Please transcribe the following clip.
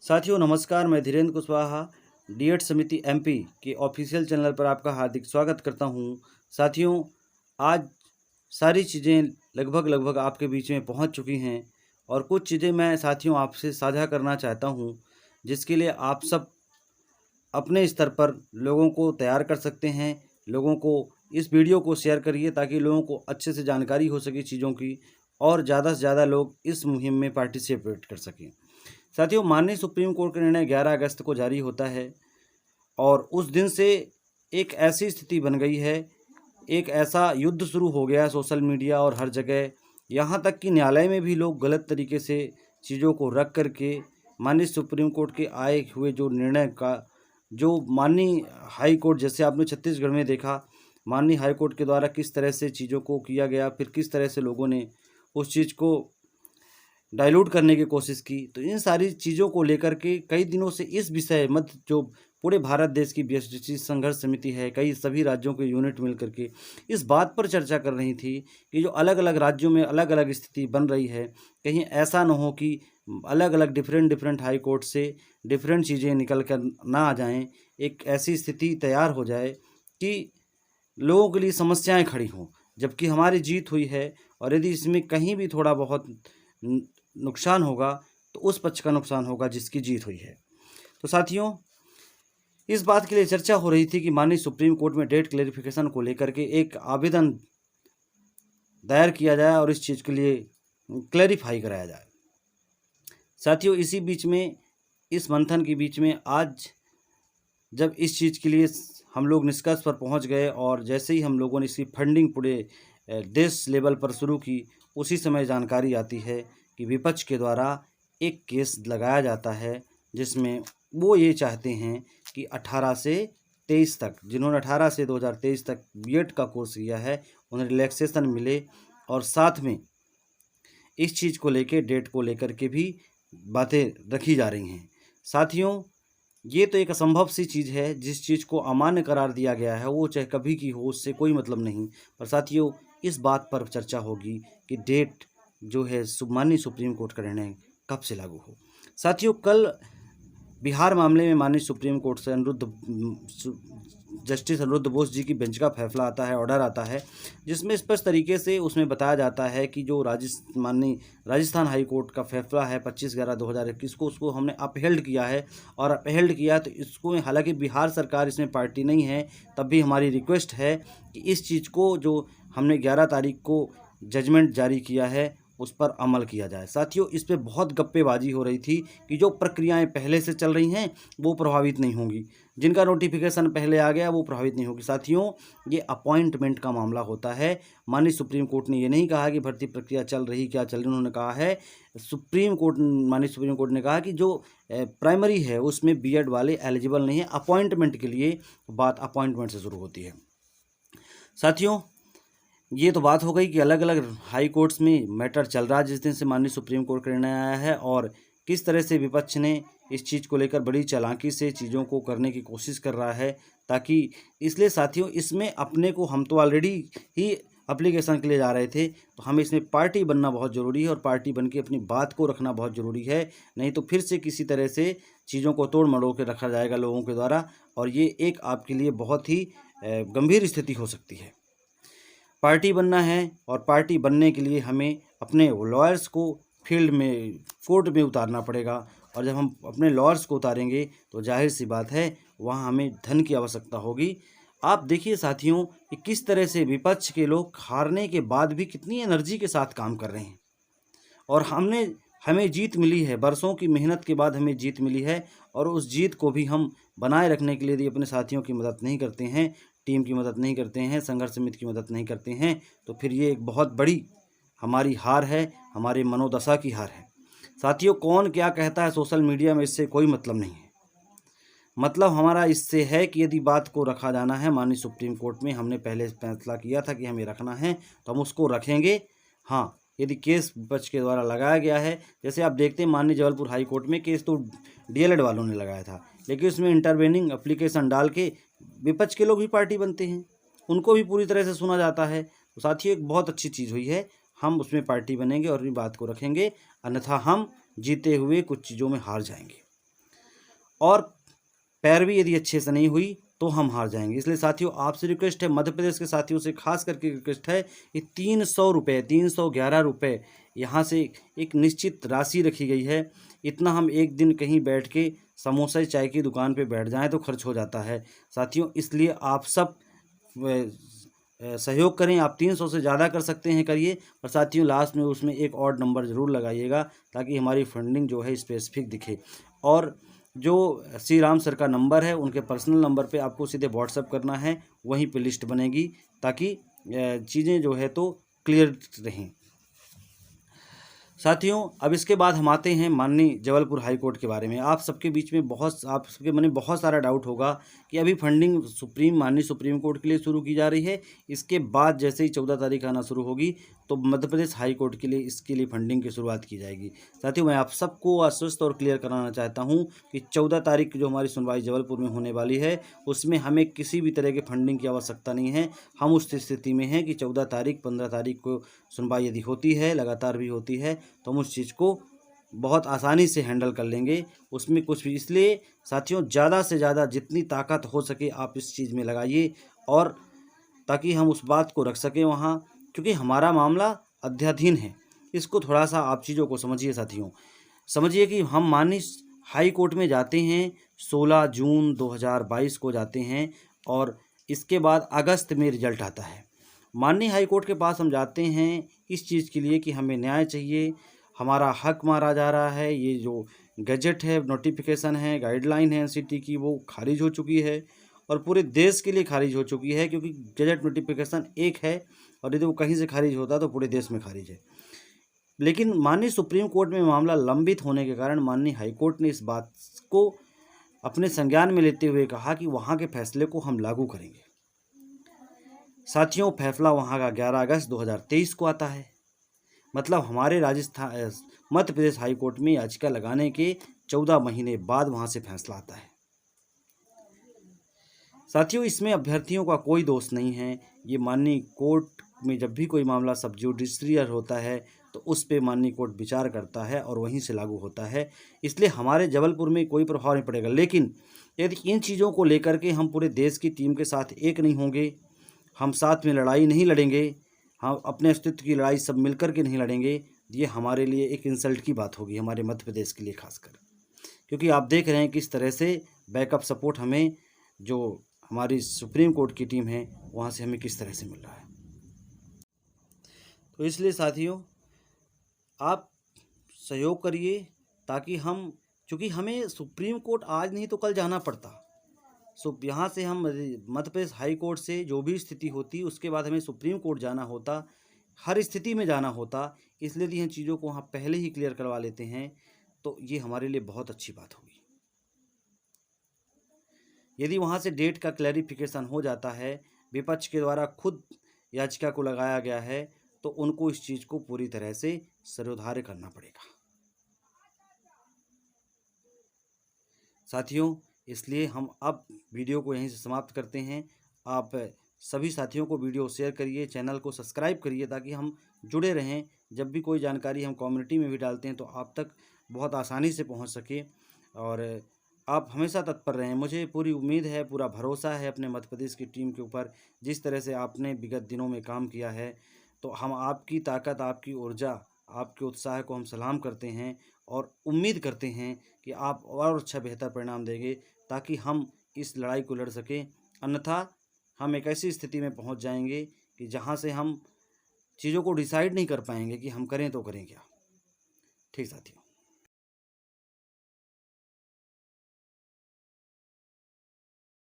साथियों नमस्कार, मैं धीरेन्द्र कुशवाहा डीएड समिति एमपी के ऑफिशियल चैनल पर आपका हार्दिक स्वागत करता हूं। साथियों, आज सारी चीज़ें लगभग आपके बीच में पहुंच चुकी हैं और कुछ चीज़ें मैं साथियों आपसे साझा करना चाहता हूं, जिसके लिए आप सब अपने स्तर पर लोगों को तैयार कर सकते हैं। लोगों को इस वीडियो को शेयर करिए ताकि लोगों को अच्छे से जानकारी हो सके चीज़ों की और ज़्यादा से ज़्यादा लोग इस मुहिम में पार्टिसिपेट कर सकें। साथियों, माननीय सुप्रीम कोर्ट का निर्णय 11 अगस्त को जारी होता है और उस दिन से एक ऐसी स्थिति बन गई है, एक ऐसा युद्ध शुरू हो गया है सोशल मीडिया और हर जगह, यहाँ तक कि न्यायालय में भी लोग गलत तरीके से चीज़ों को रख करके माननीय सुप्रीम कोर्ट के आए हुए जो निर्णय का जो माननीय हाई कोर्ट, जैसे आपने छत्तीसगढ़ में देखा माननीय हाई कोर्ट के द्वारा किस तरह से चीज़ों को किया गया, फिर किस तरह से लोगों ने उस चीज़ को डाइल्यूट करने की कोशिश की। तो इन सारी चीज़ों को लेकर के कई दिनों से इस विषय मत जो पूरे भारत देश की बीएसटी संघर्ष समिति है, कई सभी राज्यों के यूनिट मिल करके इस बात पर चर्चा कर रही थी कि जो अलग अलग राज्यों में अलग अलग स्थिति बन रही है, कहीं ऐसा न हो कि अलग अलग डिफरेंट हाई कोर्ट से डिफरेंट चीज़ें निकल कर ना आ जाएं, एक ऐसी स्थिति तैयार हो जाए कि लोगों के लिए समस्याएं खड़ी हों, जबकि हमारी जीत हुई है। और यदि इसमें कहीं भी थोड़ा बहुत नुकसान होगा तो उस पक्ष का नुकसान होगा जिसकी जीत हुई है। तो साथियों, इस बात के लिए चर्चा हो रही थी कि माननीय सुप्रीम कोर्ट में डेट क्लेरिफिकेशन को लेकर के एक आवेदन दायर किया जाए और इस चीज़ के लिए क्लैरिफाई कराया जाए। साथियों, इसी बीच में, इस मंथन के बीच में आज जब इस चीज़ के लिए हम लोग निष्कर्ष पर पहुंच गए और जैसे ही हम लोगों ने इसकी फंडिंग पूरे देश लेवल पर शुरू की, उसी समय जानकारी आती है कि विपक्ष के द्वारा एक केस लगाया जाता है जिसमें वो ये चाहते हैं कि 18 से 23 तक, जिन्होंने 18 से 2023 तक बीएड का कोर्स किया है, उन्हें रिलैक्सेशन मिले और साथ में इस चीज़ को लेके डेट को लेकर के भी बातें रखी जा रही हैं। साथियों, ये तो एक असंभव सी चीज़ है, जिस चीज़ को अमान्य करार दिया गया है वो चाहे कभी की हो, उससे कोई मतलब नहीं। पर साथियों, इस बात पर चर्चा होगी कि डेट जो है माननीय सुप्रीम कोर्ट का निर्णय कब से लागू हो। साथियों, कल बिहार मामले में माननीय सुप्रीम कोर्ट से जस्टिस अनिरुद्ध बोस जी की बेंच का फैसला आता है, ऑर्डर आता है, जिसमें स्पष्ट तरीके से उसमें बताया जाता है कि जो माननीय राजस्थान हाई कोर्ट का फैसला है 25/11/2021 को, उसको हमने अपहेल्ड किया है। और अपहेल्ड किया तो इसको, हालांकि बिहार सरकार इसमें पार्टी नहीं है, तब भी हमारी रिक्वेस्ट है कि इस चीज़ को जो हमने 11 तारीख को जजमेंट जारी किया है उस पर अमल किया जाए। साथियों, इस पे बहुत गप्पेबाजी हो रही थी कि जो प्रक्रियाएं पहले से चल रही हैं वो प्रभावित नहीं होंगी, जिनका नोटिफिकेशन पहले आ गया वो प्रभावित नहीं होगी। साथियों, ये अपॉइंटमेंट का मामला होता है। माननीय सुप्रीम कोर्ट ने ये नहीं कहा कि भर्ती प्रक्रिया चल रही, क्या चल रही, उन्होंने कहा है माननीय सुप्रीम कोर्ट ने कहा कि जो प्राइमरी है उसमें बीएड वाले एलिजिबल नहीं है, अपॉइंटमेंट के लिए बात अपॉइंटमेंट से शुरू होती है। साथियों, ये तो बात हो गई कि अलग अलग हाई कोर्ट्स में मैटर चल रहा है जिस दिन से माननीय सुप्रीम कोर्ट का निर्णय आया है, और किस तरह से विपक्ष ने इस चीज़ को लेकर बड़ी चालाकी से चीज़ों को करने की कोशिश कर रहा है, ताकि इसलिए साथियों, इसमें अपने को, हम तो ऑलरेडी ही एप्लीकेशन के लिए जा रहे थे, तो हमें इसमें पार्टी बनना बहुत ज़रूरी है और पार्टी बन के अपनी बात को रखना बहुत ज़रूरी है। नहीं तो फिर से किसी तरह से चीज़ों को तोड़ मरोड़ के रखा जाएगा लोगों के द्वारा, और ये एक आपके लिए बहुत ही गंभीर स्थिति हो सकती है। पार्टी बनना है और पार्टी बनने के लिए हमें अपने लॉयर्स को फील्ड में, कोर्ट में उतारना पड़ेगा, और जब हम अपने लॉयर्स को उतारेंगे तो जाहिर सी बात है वहाँ हमें धन की आवश्यकता होगी। आप देखिए साथियों कि किस तरह से विपक्ष के लोग हारने के बाद भी कितनी एनर्जी के साथ काम कर रहे हैं, और हमें जीत मिली है, बरसों की मेहनत के बाद हमें जीत मिली है, और उस जीत को भी हम बनाए रखने के लिए यदि अपने साथियों की मदद नहीं करते हैं, टीम की मदद नहीं करते हैं, संघर्ष समिति की मदद नहीं करते हैं, तो फिर ये एक बहुत बड़ी हमारी हार है, हमारे मनोदशा की हार है। साथियों, कौन क्या कहता है सोशल मीडिया में, इससे कोई मतलब नहीं है। मतलब हमारा इससे है कि यदि बात को रखा जाना है माननीय सुप्रीम कोर्ट में, हमने पहले फैसला किया था कि हमें रखना है तो हम उसको रखेंगे। हाँ, यदि केस विपक्ष के द्वारा लगाया गया है, जैसे आप देखते हैं माननीय जबलपुर हाई कोर्ट में केस तो डीएलएड वालों ने लगाया था, लेकिन उसमें इंटरवेनिंग एप्लीकेशन डाल के विपक्ष के लोग भी पार्टी बनते हैं, उनको भी पूरी तरह से सुना जाता है। तो साथियों, एक बहुत अच्छी चीज़ हुई है, हम उसमें पार्टी बनेंगे और अपनी बात को रखेंगे, अन्यथा हम जीते हुए कुछ चीज़ों में हार जाएंगे। और पैरवी यदि अच्छे से नहीं हुई तो हम हार जाएंगे। इसलिए साथियों आपसे रिक्वेस्ट है, मध्य प्रदेश के साथियों से खास करके रिक्वेस्ट है, ये 300 रुपये 311 रुपये यहाँ से एक निश्चित राशि रखी गई है। इतना हम एक दिन कहीं बैठ के समोसा चाय की दुकान पे बैठ जाएं तो खर्च हो जाता है साथियों। इसलिए आप सब सहयोग करें। आप 300 से ज़्यादा कर सकते हैं करिए, पर साथियों लास्ट में उसमें एक और नंबर ज़रूर लगाइएगा ताकि हमारी फंडिंग जो है स्पेसिफिक दिखे। और जो श्री राम सर का नंबर है उनके पर्सनल नंबर पे आपको सीधे व्हाट्सएप करना है, वहीं पे लिस्ट बनेगी ताकि चीज़ें जो है तो क्लियर रहें। साथियों अब इसके बाद हम आते हैं माननीय जबलपुर हाई कोर्ट के बारे में। आप सबके बीच में आप सबके मन में बहुत सारा डाउट होगा कि अभी फंडिंग माननीय सुप्रीम कोर्ट के लिए शुरू की जा रही है, इसके बाद जैसे ही 14 तारीख आना शुरू होगी तो मध्य प्रदेश हाई कोर्ट के लिए इसके लिए फंडिंग की शुरुआत की जाएगी। साथियों मैं आप सबको आश्वस्त और क्लियर कराना चाहता हूँ कि 14 तारीख की जो हमारी सुनवाई जबलपुर में होने वाली है उसमें हमें किसी भी तरह के फंडिंग की आवश्यकता नहीं है। हम उस स्थिति में हैं कि 14 तारीख 15 तारीख को सुनवाई यदि होती है, लगातार भी होती है, तो हम उस चीज़ को बहुत आसानी से हैंडल कर लेंगे, उसमें कुछ भी। इसलिए साथियों ज़्यादा से ज़्यादा जितनी ताकत हो सके आप इस चीज़ में लगाइए, और ताकि हम उस बात को रख सकें वहाँ, क्योंकि हमारा मामला अध्याधीन है। इसको थोड़ा सा आप चीज़ों को समझिए साथियों। समझिए कि हम माननीय हाई कोर्ट में जाते हैं 16 जून 2022 को जाते हैं, और इसके बाद अगस्त में रिजल्ट आता है। माननीय हाई कोर्ट के पास हम जाते हैं इस चीज़ के लिए कि हमें न्याय चाहिए, हमारा हक मारा जा रहा है। ये जो गजट है, नोटिफिकेशन है, गाइडलाइन है एनसीटी की, वो खारिज हो चुकी है और पूरे देश के लिए खारिज हो चुकी है, क्योंकि गजट नोटिफिकेशन एक है और यदि वो कहीं से खारिज होता तो पूरे देश में खारिज है। लेकिन माननीय सुप्रीम कोर्ट में मामला लंबित होने के कारण माननीय हाई कोर्ट ने इस बात को अपने संज्ञान में लेते हुए कहा कि वहाँ के फैसले को हम लागू करेंगे। साथियों फैसला वहाँ का 11 अगस्त 2023 को आता है। मतलब हमारे मध्य प्रदेश हाई कोर्ट में याचिका लगाने के 14 महीने बाद वहाँ से फैसला आता है। साथियों इसमें अभ्यर्थियों का कोई दोष नहीं है। ये माननीय कोर्ट में जब भी कोई मामला सब जुडिशियल होता है तो उस पे माननीय कोर्ट विचार करता है और वहीं से लागू होता है। इसलिए हमारे जबलपुर में कोई प्रभाव नहीं पड़ेगा। लेकिन यदि इन चीज़ों को लेकर के हम पूरे देश की टीम के साथ एक नहीं होंगे, हम साथ में लड़ाई नहीं लड़ेंगे, हम अपने अस्तित्व की लड़ाई सब मिलकर के नहीं लड़ेंगे, ये हमारे लिए एक इंसल्ट की बात होगी, हमारे मध्य प्रदेश के लिए खासकर। क्योंकि आप देख रहे हैं किस तरह से बैकअप सपोर्ट हमें जो हमारी सुप्रीम कोर्ट की टीम है वहाँ से हमें किस तरह से मिल रहा है। तो इसलिए साथियों आप सहयोग करिए ताकि हम, क्योंकि हमें सुप्रीम कोर्ट आज नहीं तो कल जाना पड़ता। यहाँ से हम मध्य प्रदेश हाई कोर्ट से जो भी स्थिति होती उसके बाद हमें सुप्रीम कोर्ट जाना होता, हर स्थिति में जाना होता। इसलिए यदि इन चीज़ों को हम पहले ही क्लियर करवा लेते हैं तो ये हमारे लिए बहुत अच्छी बात होगी। यदि वहाँ से डेट का क्लैरिफिकेशन हो जाता है, विपक्ष के द्वारा खुद याचिका को लगाया गया है, तो उनको इस चीज़ को पूरी तरह से सर्वधार्य करना पड़ेगा साथियों। इसलिए हम अब वीडियो को यहीं से समाप्त करते हैं। आप सभी साथियों को वीडियो शेयर करिए, चैनल को सब्सक्राइब करिए ताकि हम जुड़े रहें। जब भी कोई जानकारी हम कम्युनिटी में भी डालते हैं तो आप तक बहुत आसानी से पहुंच सके, और आप हमेशा तत्पर रहें। मुझे पूरी उम्मीद है, पूरा भरोसा है अपने मध्य प्रदेश की टीम के ऊपर। जिस तरह से आपने विगत दिनों में काम किया है तो हम आपकी ताकत, आपकी ऊर्जा, आपके उत्साह को हम सलाम करते हैं और उम्मीद करते हैं कि आप और अच्छा बेहतर परिणाम देंगे ताकि हम इस लड़ाई को लड़ सकें। अन्यथा हम एक ऐसी स्थिति में पहुंच जाएंगे कि जहां से हम चीज़ों को डिसाइड नहीं कर पाएंगे कि हम करें तो करें क्या। ठीक साथियों।